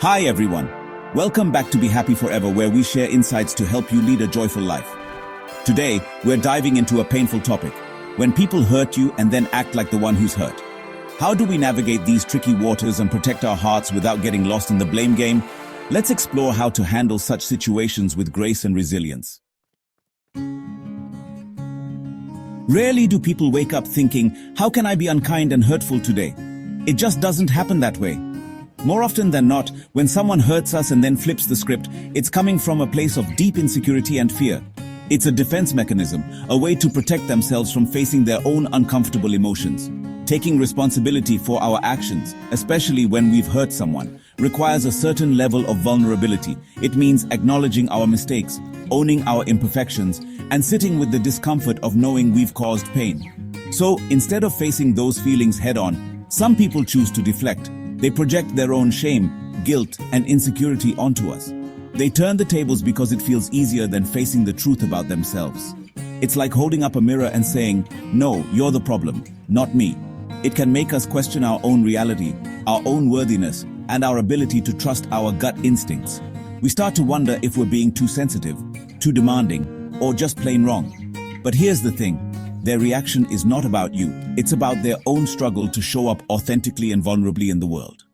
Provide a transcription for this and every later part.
Hi everyone. Welcome back to Be Happy Forever, where we share insights to help you lead a joyful life. Today, we're diving into a painful topic: when people hurt you and then act like the one who's hurt. How do we navigate these tricky waters and protect our hearts without getting lost in the blame game? Let's explore how to handle such situations with grace and resilience. Rarely do people wake up thinking, how can I be unkind and hurtful today? It just doesn't happen that way. More often than not, when someone hurts us and then flips the script, it's coming from a place of deep insecurity and fear. It's a defense mechanism, a way to protect themselves from facing their own uncomfortable emotions. Taking responsibility for our actions, especially when we've hurt someone, requires a certain level of vulnerability. It means acknowledging our mistakes, owning our imperfections, and sitting with the discomfort of knowing we've caused pain. So, instead of facing those feelings head-on, some people choose to deflect. They project their own shame, guilt, and insecurity onto us. They turn the tables because it feels easier than facing the truth about themselves. It's like holding up a mirror and saying, "No, you're the problem, not me." It can make us question our own reality, our own worthiness, and our ability to trust our gut instincts. We start to wonder if we're being too sensitive, too demanding, or just plain wrong. But here's the thing. Their reaction is not about you. It's about their own struggle to show up authentically and vulnerably in the world.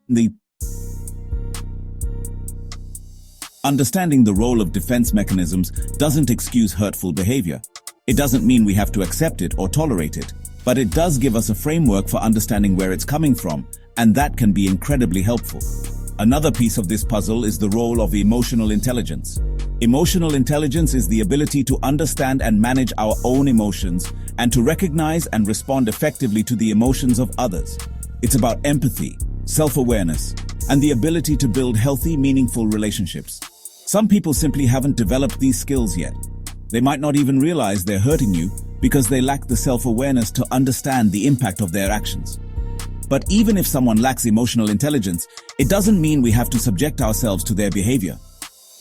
Understanding the role of defense mechanisms doesn't excuse hurtful behavior. It doesn't mean we have to accept it or tolerate it, but it does give us a framework for understanding where it's coming from, and that can be incredibly helpful. Another piece of this puzzle is the role of emotional intelligence. Emotional intelligence is the ability to understand and manage our own emotions and to recognize and respond effectively to the emotions of others. It's about empathy, self-awareness, and the ability to build healthy, meaningful relationships. Some people simply haven't developed these skills yet. They might not even realize they're hurting you because they lack the self-awareness to understand the impact of their actions. But even if someone lacks emotional intelligence, it doesn't mean we have to subject ourselves to their behavior.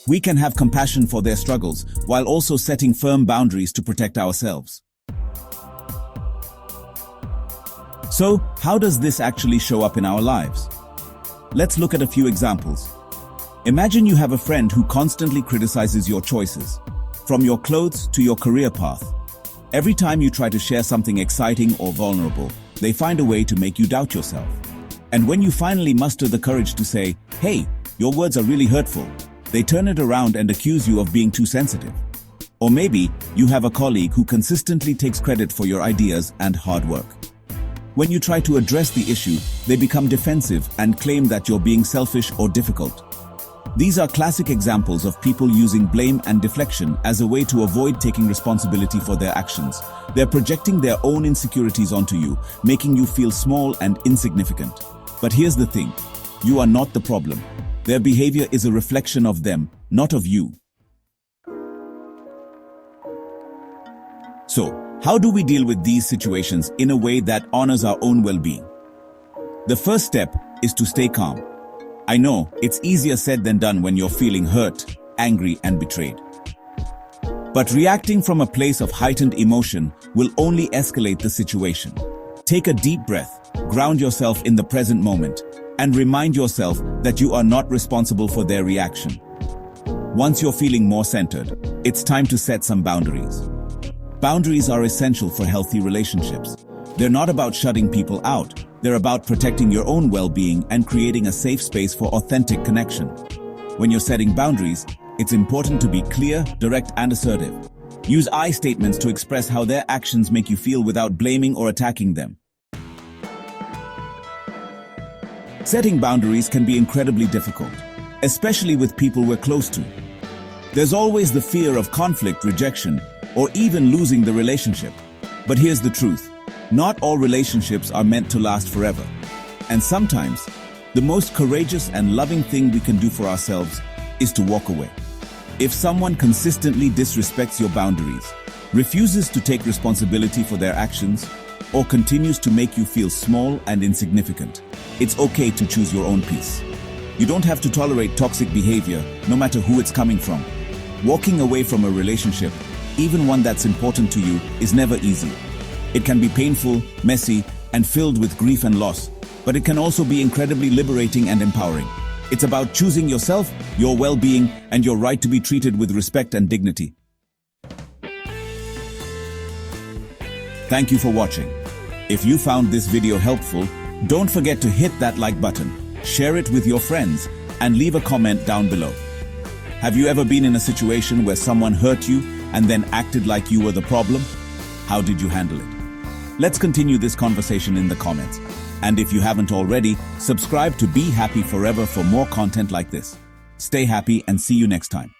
We can have compassion for their struggles while also setting firm boundaries to protect ourselves. So, how does this actually show up in our lives? Let's look at a few examples. Imagine you have a friend who constantly criticizes your choices, from your clothes to your career path. Every time you try to share something exciting or vulnerable, they find a way to make you doubt yourself. And when you finally muster the courage to say, "Hey, your words are really hurtful," they turn it around and accuse you of being too sensitive. Or maybe you have a colleague who consistently takes credit for your ideas and hard work. When you try to address the issue, they become defensive and claim that you're being selfish or difficult. These are classic examples of people using blame and deflection as a way to avoid taking responsibility for their actions. They're projecting their own insecurities onto you, making you feel small and insignificant. But here's the thing. You are not the problem. Their behavior is a reflection of them, not of you. So, how do we deal with these situations in a way that honors our own well-being? The first step is to stay calm. I know, it's easier said than done when you're feeling hurt, angry, and betrayed. But reacting from a place of heightened emotion will only escalate the situation. Take a deep breath, ground yourself in the present moment, and remind yourself that you are not responsible for their reaction. Once you're feeling more centered, it's time to set some boundaries. Boundaries are essential for healthy relationships. They're not about shutting people out. They're about protecting your own well-being and creating a safe space for authentic connection. When you're setting boundaries, it's important to be clear, direct, and assertive. Use I statements to express how their actions make you feel without blaming or attacking them. Setting boundaries can be incredibly difficult, especially with people we're close to. There's always the fear of conflict, rejection, or even losing the relationship. But here's the truth. Not all relationships are meant to last forever. And sometimes, the most courageous and loving thing we can do for ourselves is to walk away. If someone consistently disrespects your boundaries, refuses to take responsibility for their actions, or continues to make you feel small and insignificant, it's okay to choose your own peace. You don't have to tolerate toxic behavior, no matter who it's coming from. Walking away from a relationship, even one that's important to you, is never easy. It can be painful, messy, and filled with grief and loss, but it can also be incredibly liberating and empowering. It's about choosing yourself, your well-being, and your right to be treated with respect and dignity. Thank you for watching. If you found this video helpful, don't forget to hit that like button, share it with your friends, and leave a comment down below. Have you ever been in a situation where someone hurt you and then acted like you were the problem? How did you handle it? Let's continue this conversation in the comments. And if you haven't already, subscribe to Be Happy Forever for more content like this. Stay happy and see you next time.